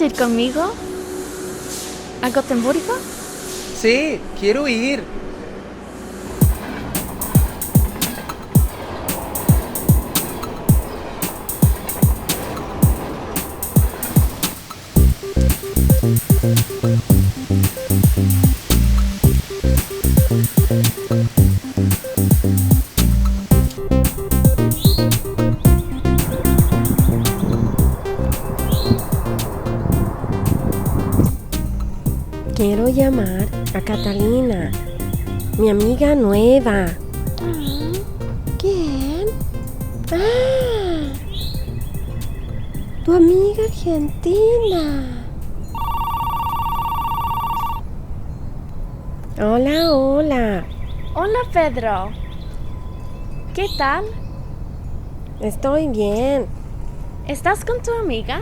ir conmigo a Gotemburgo? Sí, quiero ir. Quiero llamar a Catalina, mi amiga nueva. ¿Quién? ¡Ah! Tu amiga argentina. Hola, hola. Hola, Pedro. ¿Qué tal? Estoy bien. ¿Estás con tu amiga?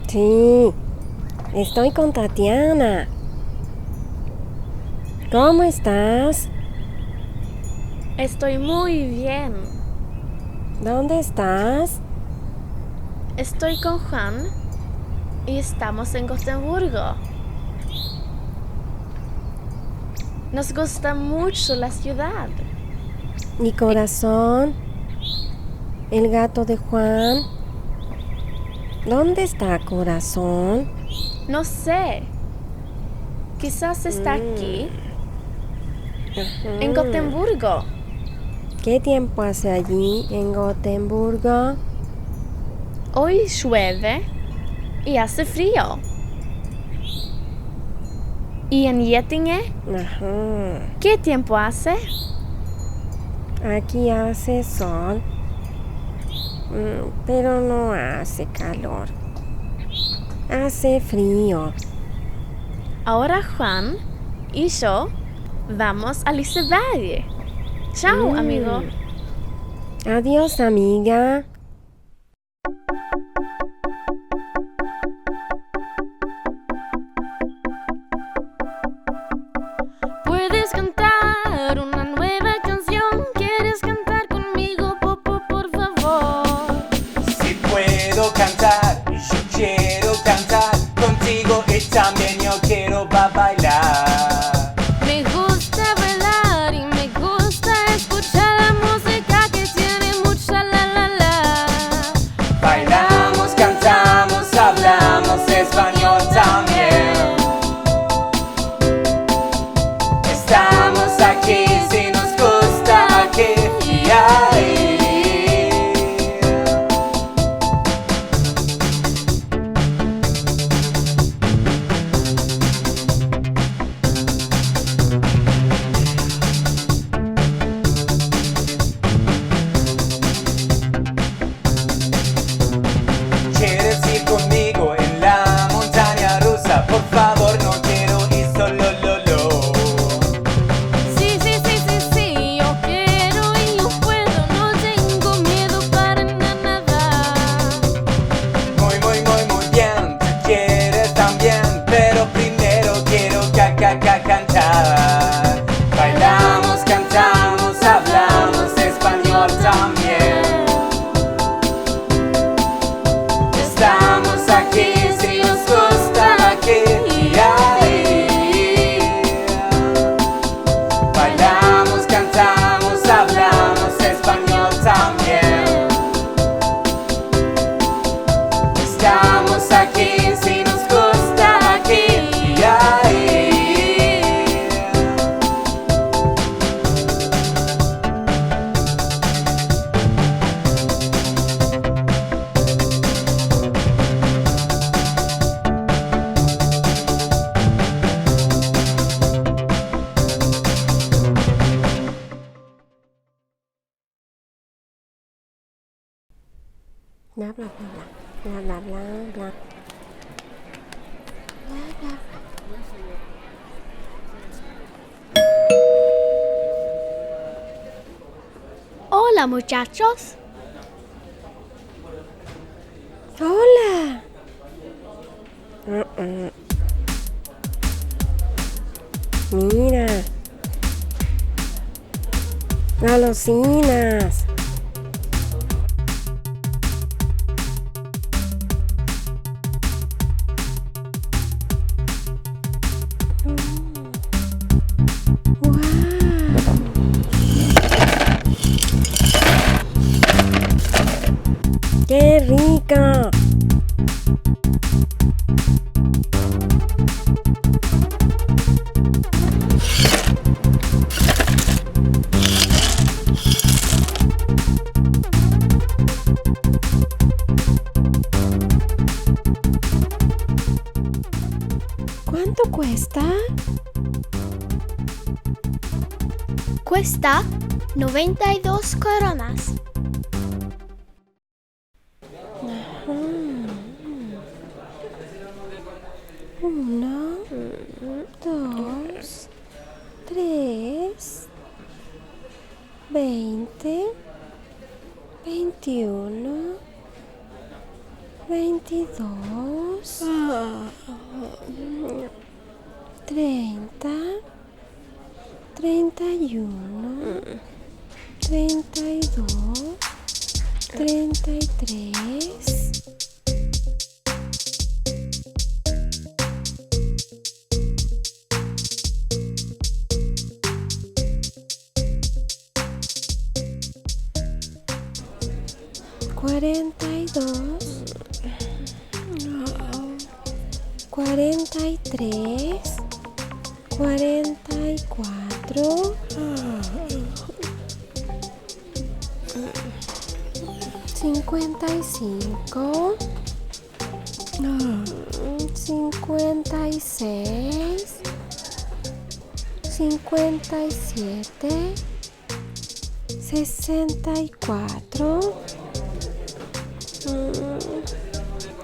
Sí, estoy con Tatiana. ¿Cómo estás? Estoy muy bien. ¿Dónde estás? Estoy con Juan y estamos en Gotemburgo. Nos gusta mucho la ciudad. Mi corazón. El gato de Juan. ¿Dónde está Corazón? No sé. Quizás está aquí, en Gotemburgo. ¿Qué tiempo hace allí en Gotemburgo? Hoy llueve y hace frío. ¿Y en Getinge? ¿Qué tiempo hace? Aquí hace sol, pero no hace calor. Hace frío. Ahora Juan y yo vamos a Liseberg. Chao, amigo. Adiós, amiga. Puedes cantar una nueva canción. ¿Quieres cantar conmigo, Popo, por favor? Si puedo cantar, yo quiero cantar contigo y también yo quiero bailar. Me gusta bailar y me gusta escuchar la música que tiene mucha la. Bailamos, cantamos, hablamos español también. Estamos aquí si nos gusta aquí y ahí. ¿Quieres ir conmigo en la montaña rusa? Por favor, no quiero ir solo, Sí, yo quiero y yo puedo, no tengo miedo para nada. Muy bien, tú quieres también, pero primero quiero cantar. Bailamos, cantamos, hablamos español también. Estamos aquí si nos gusta aquí y ahí. Bailamos, cantamos, hablamos español también. Estamos aquí si nos gusta aquí y ahí. Bla, bla, bla, bla, bla, bla, bla, bla. Hola, muchachos. Hola. Mira. Golosinas. ¿Cuánto cuesta? Cuesta 92 coronas. Uno, dos, tres, 20, 21, 22, 30, 31, 32, 33. Cuarenta y dos, 43, 44, 55, 56, 57, 64,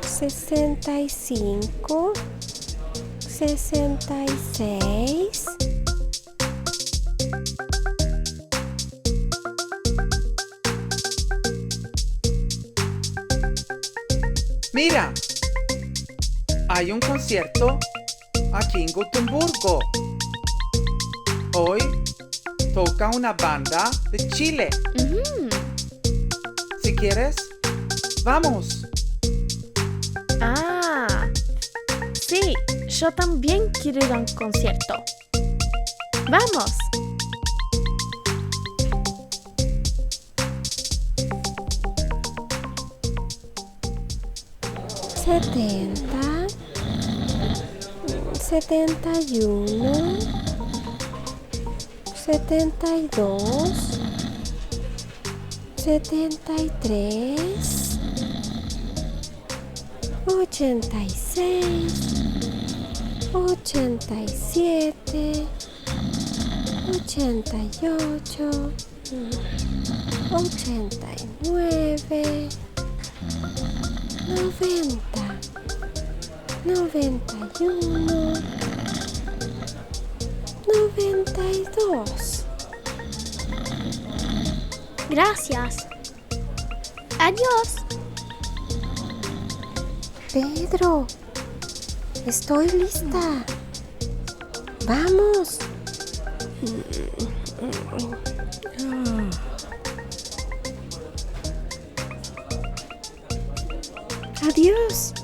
65, 66. Mira, hay un concierto aquí en Gotemburgo. Hoy toca una banda de Chile. Si quieres, vamos. Ah, sí, yo también quiero ir a un concierto. ¡Vamos! Setenta, 71, 72, 73, 86, 87, 88, 89, 90, 91, 92. Gracias. Adiós. Pedro, estoy lista. Vamos. Adiós.